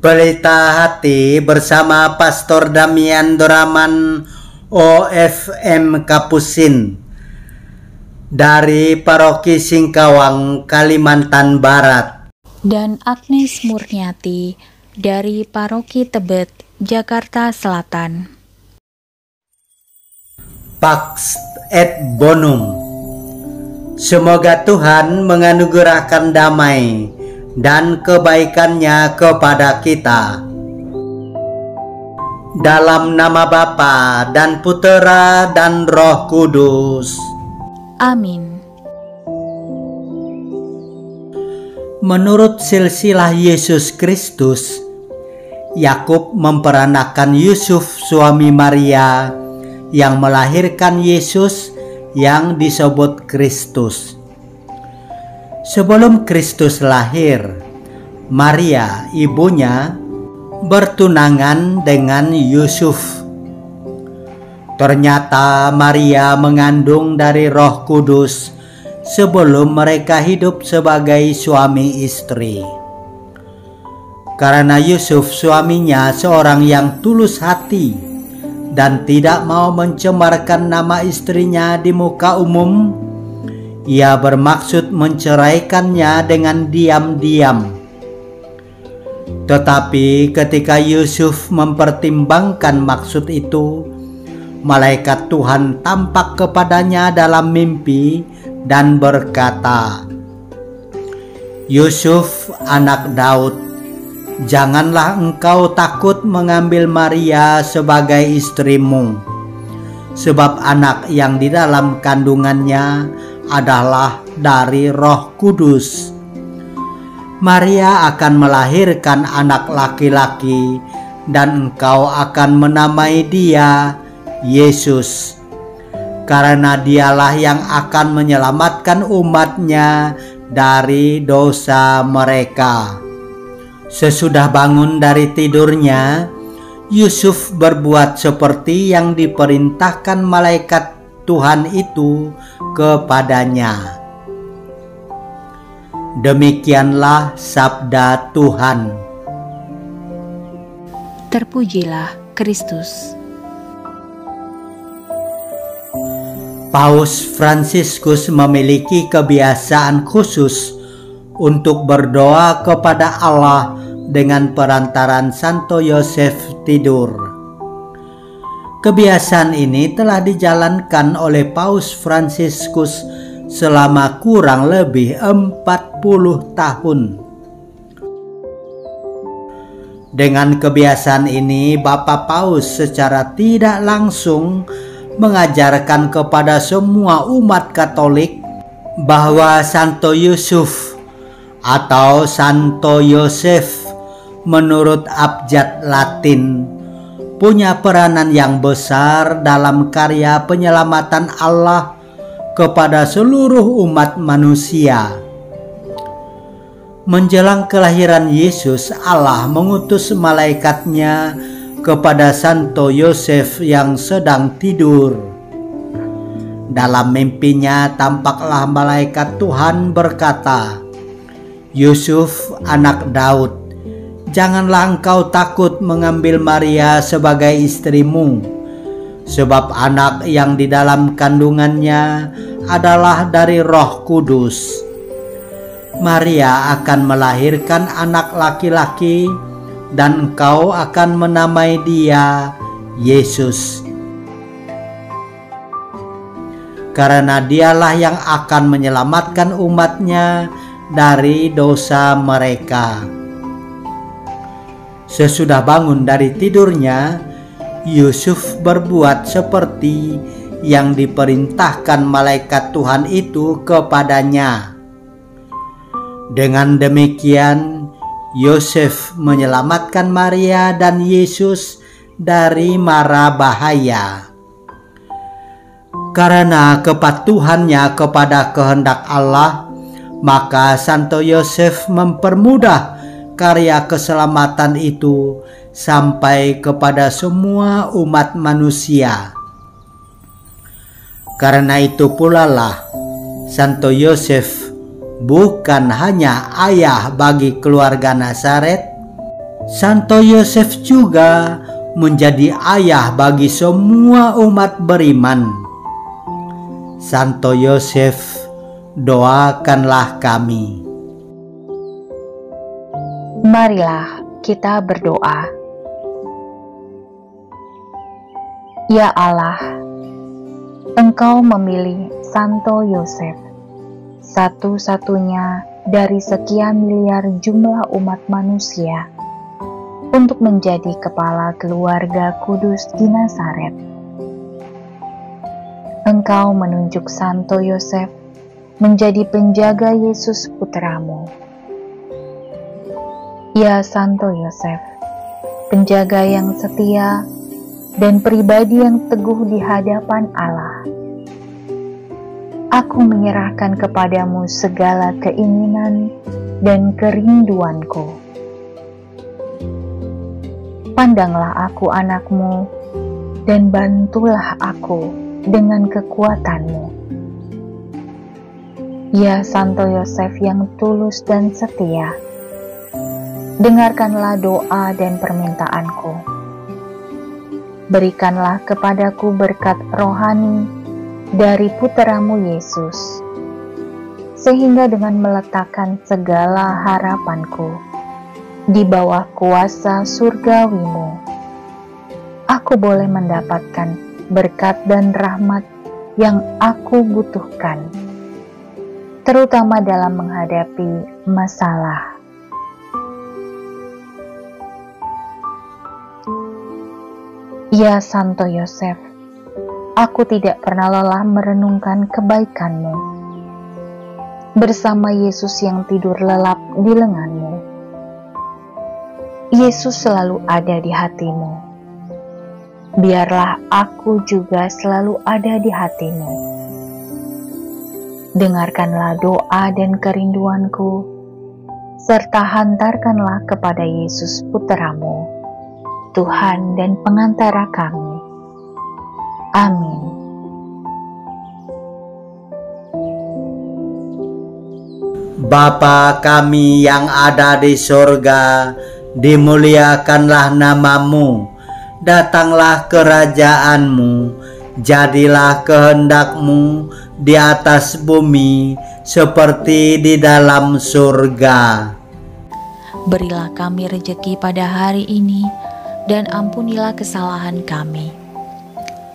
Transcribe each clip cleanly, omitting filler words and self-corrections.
Pelita Hati bersama Pastor Damian Doraman OFM Kapusin dari Paroki Singkawang, Kalimantan Barat, dan Agnes Murniati dari Paroki Tebet, Jakarta Selatan. Pax et Bonum. Semoga Tuhan menganugerahkan damai dan kebaikannya kepada kita. Dalam nama Bapa dan Putera dan Roh Kudus. Amin. Menurut silsilah Yesus Kristus, Yakub memperanakan Yusuf suami Maria yang melahirkan Yesus yang disebut Kristus. Sebelum Kristus lahir, Maria, ibunya, bertunangan dengan Yusuf. Ternyata Maria mengandung dari Roh Kudus sebelum mereka hidup sebagai suami istri. Karena Yusuf suaminya seorang yang tulus hati dan tidak mau mencemarkan nama istrinya di muka umum, ia bermaksud menceraikannya dengan diam-diam. Tetapi ketika Yusuf mempertimbangkan maksud itu, malaikat Tuhan tampak kepadanya dalam mimpi dan berkata, "Yusuf, anak Daud, janganlah engkau takut mengambil Maria sebagai istrimu, sebab anak yang di dalam kandungannya adalah dari Roh Kudus. Maria akan melahirkan anak laki-laki dan engkau akan menamai dia Yesus, karena dialah yang akan menyelamatkan umatnya dari dosa mereka." Sesudah bangun dari tidurnya, Yusuf berbuat seperti yang diperintahkan malaikat Tuhan itu kepadanya. Demikianlah sabda Tuhan. Terpujilah Kristus. Paus Fransiskus memiliki kebiasaan khusus untuk berdoa kepada Allah dengan perantaran Santo Yosef tidur. Kebiasaan ini telah dijalankan oleh Paus Fransiskus selama kurang lebih 40 tahun. Dengan kebiasaan ini, Bapak Paus secara tidak langsung mengajarkan kepada semua umat Katolik bahwa Santo Yusuf atau Santo Yosef menurut abjad Latin punya peranan yang besar dalam karya penyelamatan Allah kepada seluruh umat manusia. Menjelang kelahiran Yesus, Allah mengutus malaikatnya kepada Santo Yosef yang sedang tidur. Dalam mimpinya tampaklah malaikat Tuhan berkata, "Yusuf, anak Daud, janganlah engkau takut mengambil Maria sebagai istrimu, sebab anak yang di dalam kandungannya adalah dari Roh Kudus. Maria akan melahirkan anak laki-laki dan engkau akan menamai dia Yesus, karena dialah yang akan menyelamatkan umatnya dari dosa mereka." Sesudah bangun dari tidurnya, Yusuf berbuat seperti yang diperintahkan malaikat Tuhan itu kepadanya. Dengan demikian, Yosef menyelamatkan Maria dan Yesus dari mara bahaya. Karena kepatuhannya kepada kehendak Allah, maka Santo Yosef mempermudah karya keselamatan itu sampai kepada semua umat manusia. Karena itu pula lah Santo Yosef bukan hanya ayah bagi keluarga Nazaret, Santo Yosef juga menjadi ayah bagi semua umat beriman. Santo Yosef, doakanlah kami. Marilah kita berdoa. Ya Allah, Engkau memilih Santo Yosef, satu-satunya dari sekian miliar jumlah umat manusia, untuk menjadi kepala keluarga kudus di Nazaret. Engkau menunjuk Santo Yosef menjadi penjaga Yesus putramu. Ya Santo Yosef, penjaga yang setia dan pribadi yang teguh di hadapan Allah, aku menyerahkan kepadamu segala keinginan dan kerinduanku. Pandanglah aku anakmu, dan bantulah aku dengan kekuatanmu. Ya Santo Yosef yang tulus dan setia, dengarkanlah doa dan permintaanku. Berikanlah kepadaku berkat rohani dari putramu Yesus, sehingga dengan meletakkan segala harapanku di bawah kuasa surgawimu, aku boleh mendapatkan berkat dan rahmat yang aku butuhkan, terutama dalam menghadapi masalah. Ya Santo Yosef, aku tidak pernah lelah merenungkan kebaikanmu bersama Yesus yang tidur lelap di lenganmu. Yesus selalu ada di hatimu. Biarlah aku juga selalu ada di hatimu. Dengarkanlah doa dan kerinduanku, serta hantarkanlah kepada Yesus putramu, Tuhan dan pengantara kami. Amin. Bapa kami yang ada di surga, dimuliakanlah namamu, datanglah kerajaanmu, jadilah kehendakmu di atas bumi seperti di dalam surga. Berilah kami rejeki pada hari ini, dan ampunilah kesalahan kami,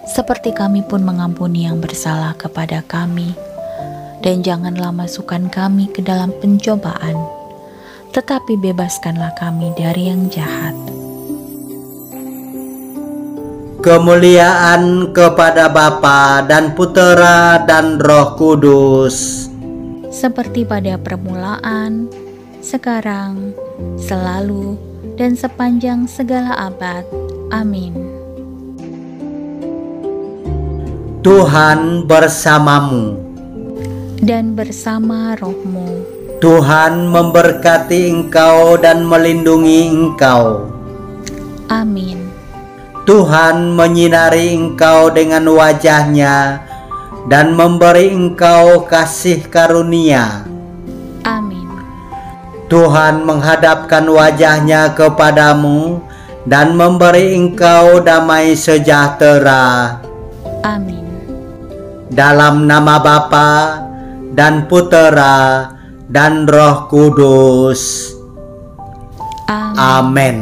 seperti kami pun mengampuni yang bersalah kepada kami. Dan janganlah masukkan kami ke dalam pencobaan, tetapi bebaskanlah kami dari yang jahat. Kemuliaan kepada Bapa dan Putera dan Roh Kudus, seperti pada permulaan, sekarang, selalu, dan sepanjang segala abad. Amin. Tuhan bersamamu. Dan bersama rohmu. Tuhan memberkati engkau dan melindungi engkau. Amin. Tuhan menyinari engkau dengan wajah-Nya dan memberi engkau kasih karunia. Amin. Tuhan menghadapkan wajah-Nya kepadamu dan memberi engkau damai sejahtera. Amin. Dalam nama Bapa dan Putera dan Roh Kudus. Amin. Amin.